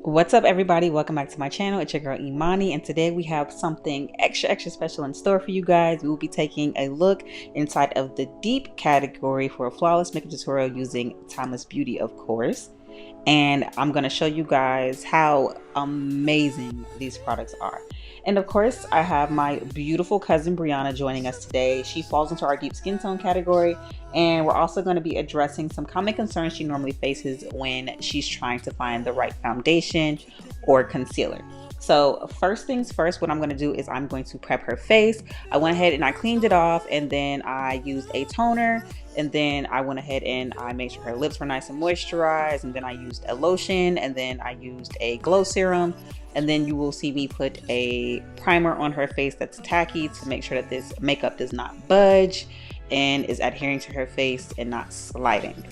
What's up, everybody? Welcome back to my channel. It's your girl Imani, and today we have something extra special in store for you guys. We will be taking a look inside of the deep category for a flawless makeup tutorial using Timeless Beauty, of course. And I'm going to show you guys how amazing these products are. And of course, I have my beautiful cousin Brianna joining us today. She falls into our deep skin tone category, and we're also going to be addressing some common concerns she normally faces when she's trying to find the right foundation or concealer. So first things first, what I'm going to do is I'm going to prep her face. I went ahead and I cleaned it off, and then I used a toner, and then I went ahead and I made sure her lips were nice and moisturized, and then I used a lotion, and then I used a glow serum, and then you will see me put a primer on her face that's tacky to make sure that this makeup does not budge and is adhering to her face and not sliding.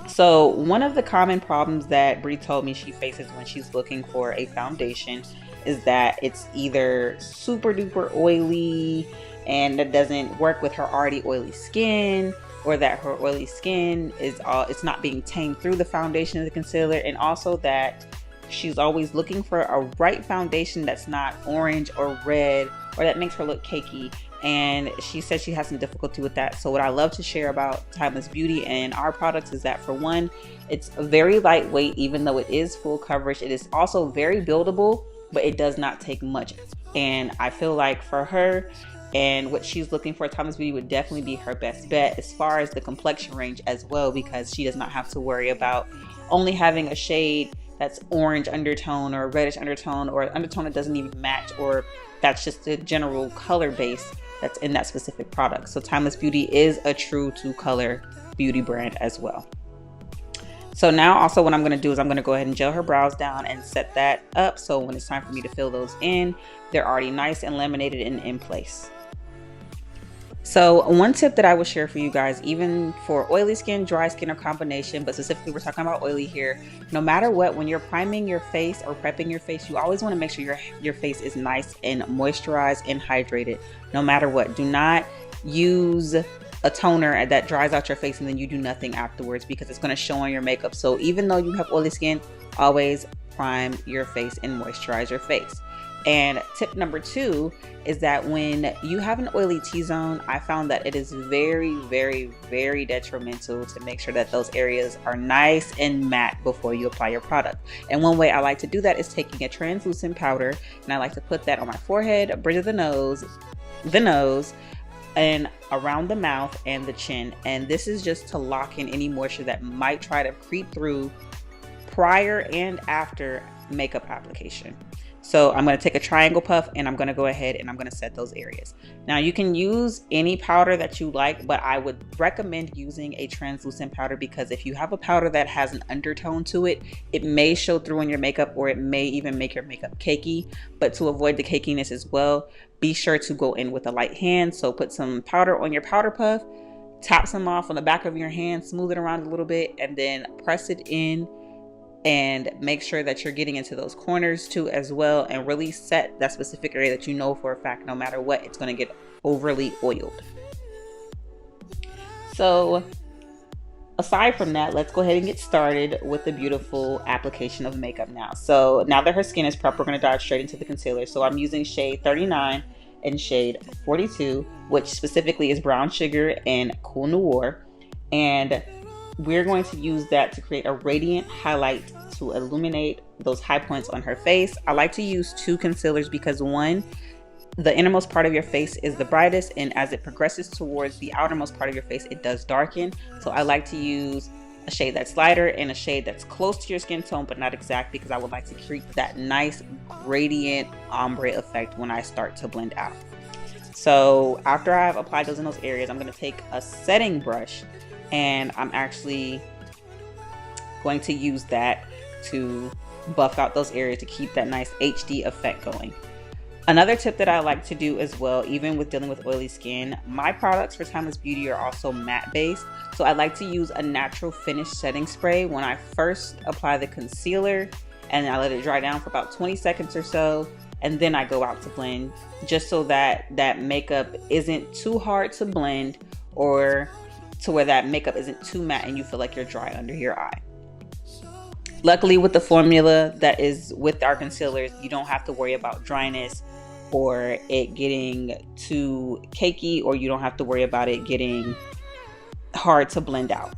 So one of the common problems that Brie told me she faces when she's looking for a foundation is that it's either super duper oily and that doesn't work with her already oily skin, or that her oily skin is it's not being tamed through the foundation of the concealer, and also that she's always looking for a right foundation that's not orange or red or that makes her look cakey. And she said she has some difficulty with that. So what I love to share about Timeless Beauty and our products is that, for one, it's very lightweight. Even though it is full coverage, it is also very buildable, but it does not take much. And I feel like for her and what she's looking for, Timeless Beauty would definitely be her best bet as far as the complexion range as well, because she does not have to worry about only having a shade that's orange undertone or reddish undertone, or an undertone that doesn't even match, or that's just the general color base that's in that specific product. So Timeless Beauty is a true to color beauty brand as well. So now also what I'm going to do is I'm going to go ahead and gel her brows down and set that up, so when it's time for me to fill those in, they're already nice and laminated and in place. So one tip that I will share for you guys, even for oily skin, dry skin, or combination, but specifically we're talking about oily here, no matter what, when you're priming your face or prepping your face, you always want to make sure your face is nice and moisturized and hydrated, no matter what. Do not use a toner that dries out your face and then you do nothing afterwards, because it's going to show on your makeup. So even though you have oily skin, always prime your face and moisturize your face. And tip number 2 is that when you have an oily T-zone, I found that it is very detrimental to make sure that those areas are nice and matte before you apply your product. And one way I like to do that is taking a translucent powder, and I like to put that on my forehead, bridge of the nose, and around the mouth and the chin. And this is just to lock in any moisture that might try to creep through prior and after makeup application. So I'm going to take a triangle puff and I'm going to go ahead and I'm going to set those areas. Now you can use any powder that you like, but I would recommend using a translucent powder, because if you have a powder that has an undertone to it, it may show through in your makeup, or it may even make your makeup cakey. But to avoid the cakiness as well, be sure to go in with a light hand. So put some powder on your powder puff, tap some off on the back of your hand, smooth it around a little bit, and then press it in. And make sure that you're getting into those corners too as well, and really set that specific area that you know for a fact, no matter what, it's going to get overly oiled. So aside from that, let's go ahead and get started with the beautiful application of makeup now. So now that her skin is prepped, we're going to dive straight into the concealer. So I'm using shade 39 and shade 42, which specifically is Brown Sugar and Cool Noir, and we're going to use that to create a radiant highlight to illuminate those high points on her face. I like to use 2 concealers because, one, the innermost part of your face is the brightest, and as it progresses towards the outermost part of your face, it does darken. So I like to use a shade that's lighter and a shade that's close to your skin tone but not exact, because I would like to create that nice gradient ombre effect when I start to blend out. So after I've applied those in those areas, I'm going to take a setting brush, and I'm actually going to use that to buff out those areas to keep that nice HD effect going. Another tip that I like to do as well, even with dealing with oily skin, my products for Timeless Beauty are also matte based. So I like to use a natural finish setting spray when I first apply the concealer, and I let it dry down for about 20 seconds or so. And then I go out to blend, just so that that makeup isn't too hard to blend, or to where that makeup isn't too matte and you feel like you're dry under your eye. Luckily, with the formula that is with our concealers, you don't have to worry about dryness or it getting too cakey, or you don't have to worry about it getting hard to blend out.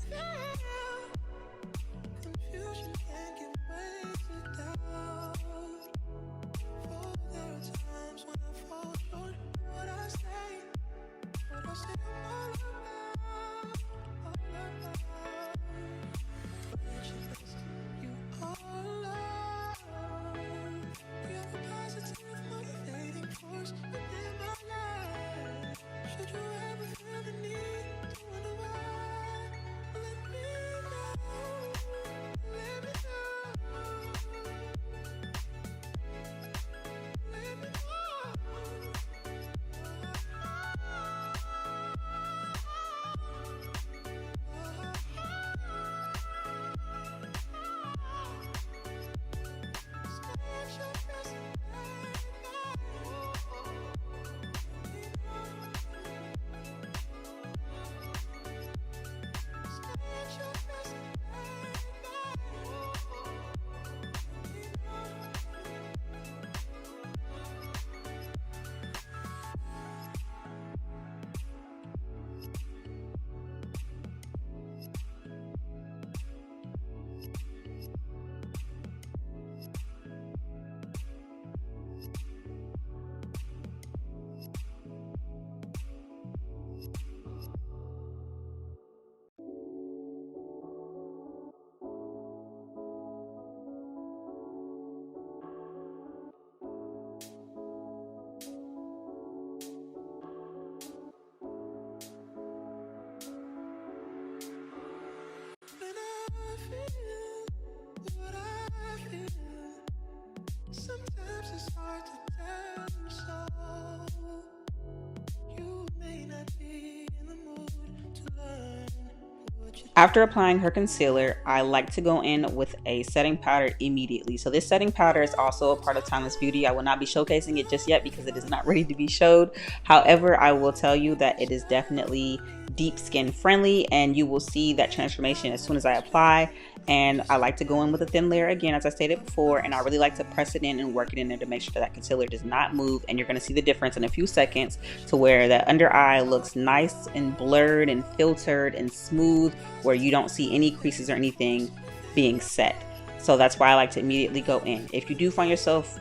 After applying her concealer, I like to go in with a setting powder immediately. So this setting powder is also a part of Timeless Beauty. I will not be showcasing it just yet because it is not ready to be showed. However, I will tell you that it is definitely deep skin friendly, and you will see that transformation as soon as I apply. And I like to go in with a thin layer again, as I stated before, and I really like to press it in and work it in there to make sure that concealer does not move. And you're going to see the difference in a few seconds to where that under eye looks nice and blurred and filtered and smooth, where you don't see any creases or anything being set. So that's why I like to immediately go in. If you do find yourself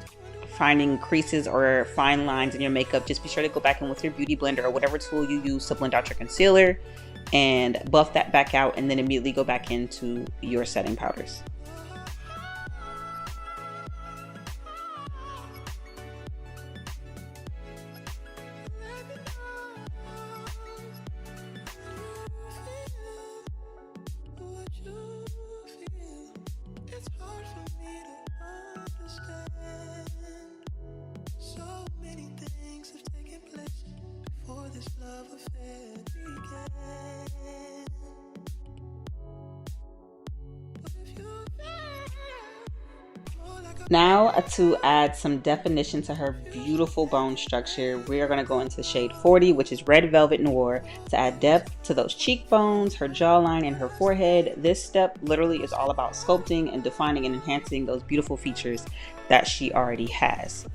finding creases or fine lines in your makeup, just be sure to go back in with your beauty blender or whatever tool you use to blend out your concealer and buff that back out, and then immediately go back into your setting powders. Now to add some definition to her beautiful bone structure, we are going to go into shade 40, which is Red Velvet Noir, to add depth to those cheekbones, her jawline, and her forehead. This step literally is all about sculpting and defining and enhancing those beautiful features that she already has.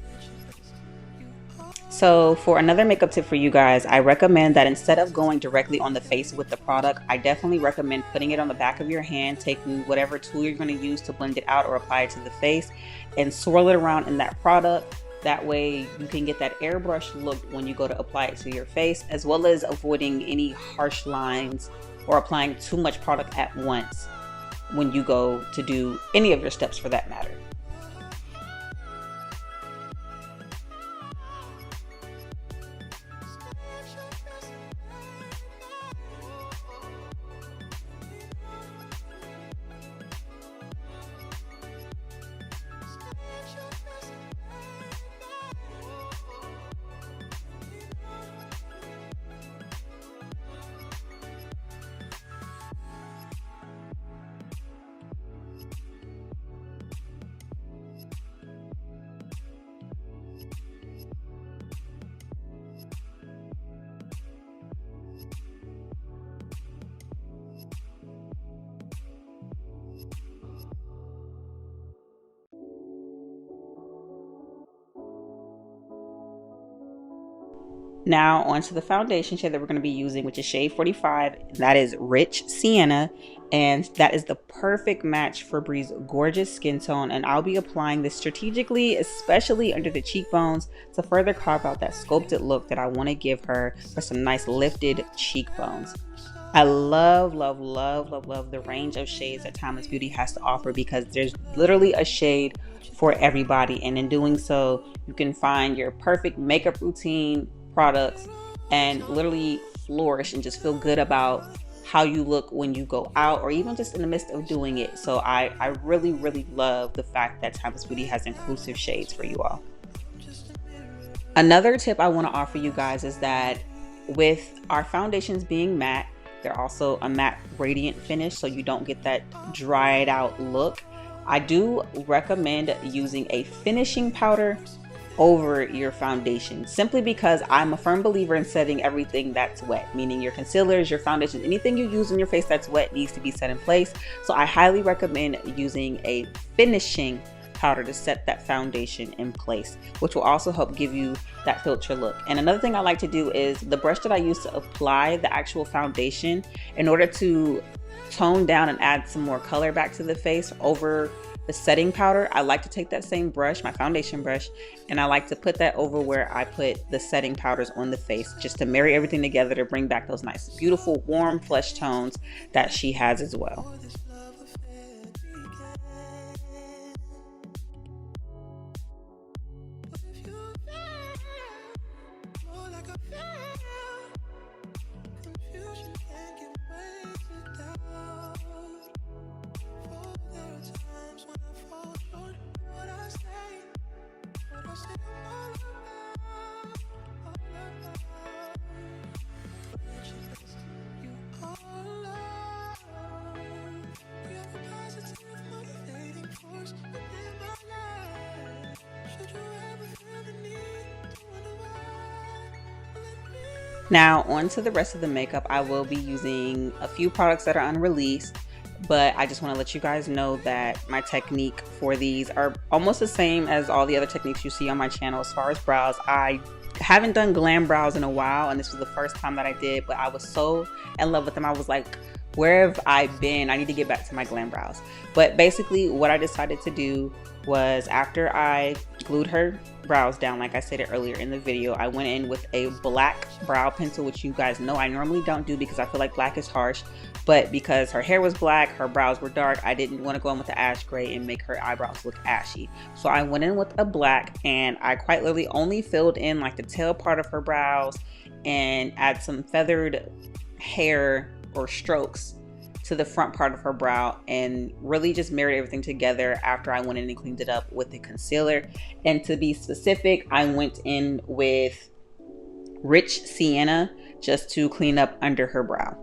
So for another makeup tip for you guys, I recommend that instead of going directly on the face with the product, I definitely recommend putting it on the back of your hand, taking whatever tool you're going to use to blend it out or apply it to the face, and swirl it around in that product. That way you can get that airbrush look when you go to apply it to your face, as well as avoiding any harsh lines or applying too much product at once when you go to do any of your steps for that matter. Now onto the foundation shade that we're going to be using, which is shade 45. That is Rich Sienna, and that is the perfect match for Bree's gorgeous skin tone. And I'll be applying this strategically, especially under the cheekbones, to further carve out that sculpted look that I want to give her for some nice lifted cheekbones. I love the range of shades that Timeless Beauty has to offer, because there's literally a shade for everybody, and in doing so you can find your perfect makeup routine products and literally flourish and just feel good about how you look when you go out, or even just in the midst of doing it. So I really love the fact that Timeless Beauty has inclusive shades for you all. Another tip I want to offer you guys is that with our foundations being matte, they're also a matte radiant finish, so you don't get that dried out look. I do recommend using a finishing powder over your foundation, simply because I'm a firm believer in setting everything that's wet, meaning your concealers, your foundations, anything you use on your face that's wet needs to be set in place. So I highly recommend using a finishing powder to set that foundation in place, which will also help give you that filter look. And another thing I like to do is the brush that I use to apply the actual foundation, in order to tone down and add some more color back to the face over the setting powder, I like to take that same brush, my foundation brush, and I like to put that over where I put the setting powders on the face, just to marry everything together to bring back those nice, beautiful, warm flesh tones that she has as well. Now on to the rest of the makeup. I will be using a few products that are unreleased, but I just want to let you guys know that my technique for these are almost the same as all the other techniques you see on my channel. As far as brows, I haven't done Glam brows in a while, and this was the first time that I did, but I was so in love with them. I was like, where have I been? I need to get back to my Glam brows. But basically what I decided to do was, after I glued her brows down, like I said earlier in the video, I went in with a black brow pencil, which you guys know I normally don't do because I feel like black is harsh, but because her hair was black, her brows were dark, I didn't want to go in with the ash gray and make her eyebrows look ashy. So I went in with a black, and I quite literally only filled in like the tail part of her brows and add some feathered hair or strokes to the front part of her brow, and really just married everything together after I went in and cleaned it up with the concealer. And to be specific, I went in with Rich Sienna just to clean up under her brow.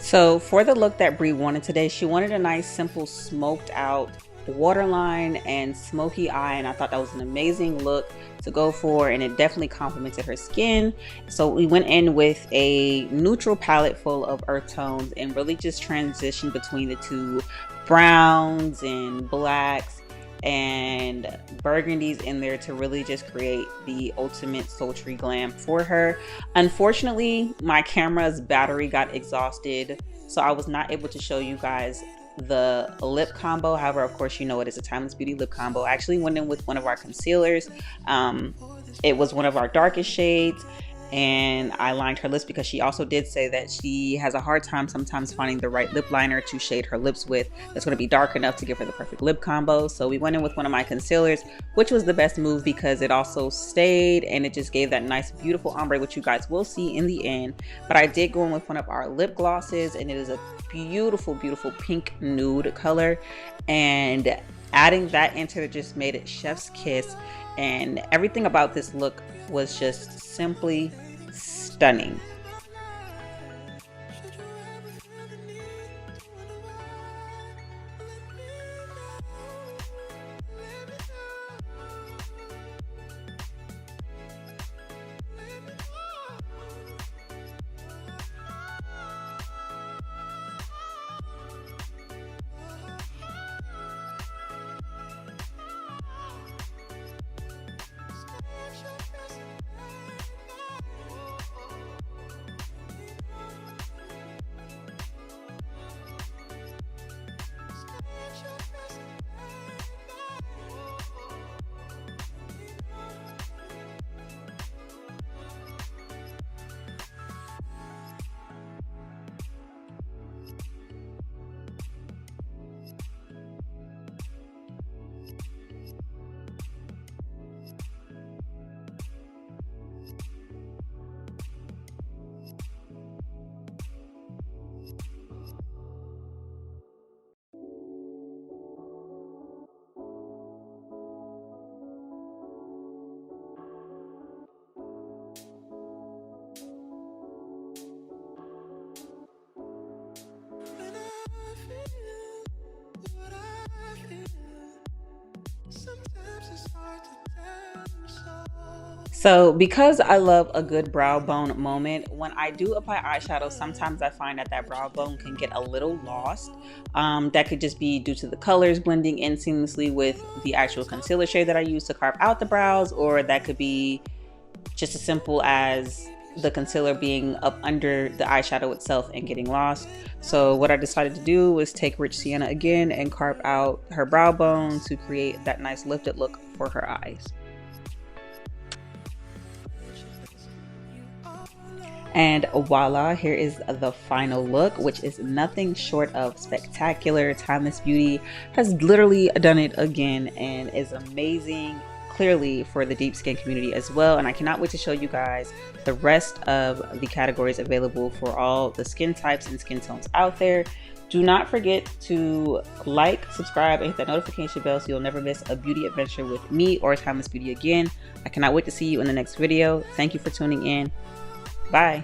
So for the look that Brie wanted today, she wanted a nice simple smoked out waterline and smoky eye, and I thought that was an amazing look to go for, and it definitely complemented her skin. So we went in with a neutral palette full of earth tones and really just transitioned between the two browns and blacks and burgundies in there to really just create the ultimate sultry glam for her. Unfortunately, my camera's battery got exhausted, so I was not able to show you guys the lip combo. However, of course, you know it is a Timeless Beauty lip combo. I actually went in with one of our concealers. It was one of our darkest shades, and I lined her lips because she also did say that she has a hard time sometimes finding the right lip liner to shade her lips with that's going to be dark enough to give her the perfect lip combo. So we went in with one of my concealers, which was the best move because it also stayed and it just gave that nice beautiful ombre, which you guys will see in the end. But I did go in with one of our lip glosses, and it is a beautiful pink nude color, and adding that into it just made it chef's kiss, and everything about this look was just simply stunning. So because I love a good brow bone moment, when I do apply eyeshadow, sometimes I find that that brow bone can get a little lost. That could just be due to the colors blending in seamlessly with the actual concealer shade that I use to carve out the brows, or that could be just as simple as the concealer being up under the eyeshadow itself and getting lost. So what I decided to do was take Rich Sienna again and carve out her brow bone to create that nice lifted look for her eyes. And voila, here is the final look, which is nothing short of spectacular. Timeless Beauty has literally done it again and is amazing, clearly for the deep skin community as well. And I cannot wait to show you guys the rest of the categories available for all the skin types and skin tones out there. Do not forget to like, subscribe, and hit that notification bell so you'll never miss a beauty adventure with me or Timeless Beauty again. I cannot wait to see you in the next video. Thank you for tuning in. Bye.